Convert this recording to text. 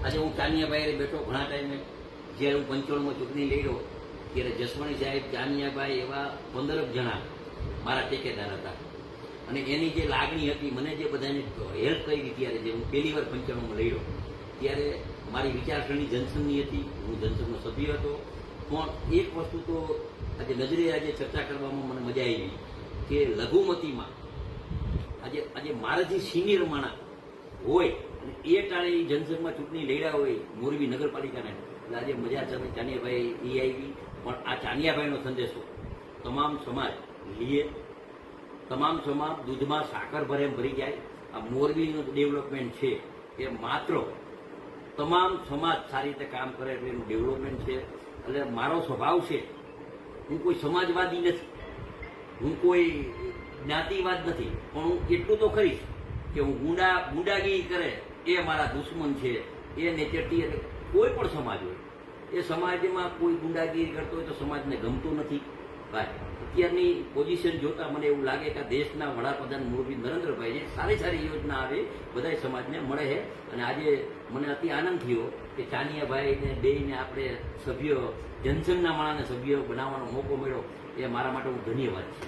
આજે હું ચાનિયાભાઈ બેઠો ઘણા ટાઈમે, જ્યારે હું 95માં ચૂંટણી લડ્યો ત્યારે જસવણી સાહેબ, ચાનિયાભાઈ એવા 15 જણા મારા ટેકેદાર હતા. અને એની જે લાગણી હતી, મને જે બધાને હેલ્પ કરી ત્યારે, જે હું પહેલી વાર 95માં લડ્યો ત્યારે મારી વિચારસરણી જનસંઘની હતી, હું જનસંઘનો સભ્ય હતો. પણ એક વસ્તુ તો આજે નજરે આજે ચર્ચા કરવામાં મને મજા આવી કે લઘુમતીમાં આજે મારાથી સિનિયર માણસ હોય અને એ ટાણે એ જનસંઘમાં ચૂંટણી લડ્યા હોય મોરબી નગરપાલિકાને, એટલે આજે મજા છે. ચાનિયાભાઈ એ આવી, પણ આ ચાનિયાભાઈનો સંદેશો તમામ સમાજ લીએ, તમામ સમાજ દૂધમાં સાકર ભરે એમ ભરી જાય. આ મોરબીનું ડેવલપમેન્ટ છે એ માત્ર તમામ સમાજ સારી રીતે કામ કરે એટલે એનું ડેવલપમેન્ટ છે. એટલે મારો સ્વભાવ છે, હું કોઈ સમાજવાદી નથી, હું કોઈ જ્ઞાતિવાદ નથી, પણ હું એટલું તો કરીશ કે હું ગુંડાગીરી કરે એ મારા દુશ્મન છે. એ નેચરથી એટલે કોઈ પણ સમાજ હોય એ સમાજમાં કોઈ ગુંડાગીરી કરતો હોય તો સમાજને ગમતું નથી. ભાઈ અત્યારની પોઝિશન જોતા મને એવું લાગે કે દેશના વડાપ્રધાન મોદી નરેન્દ્રભાઈ જે સારી સારી યોજના આવે બધા સમાજને મળે છે. અને આજે મને અતિ આનંદ થયો કે ચાનિયાભાઈને બેયને આપણે સભ્ય, જનસંઘના માણસને સભ્ય બનાવવાનો મોકો મળ્યો, એ મારા માટે હું ધન્યવાદ છે.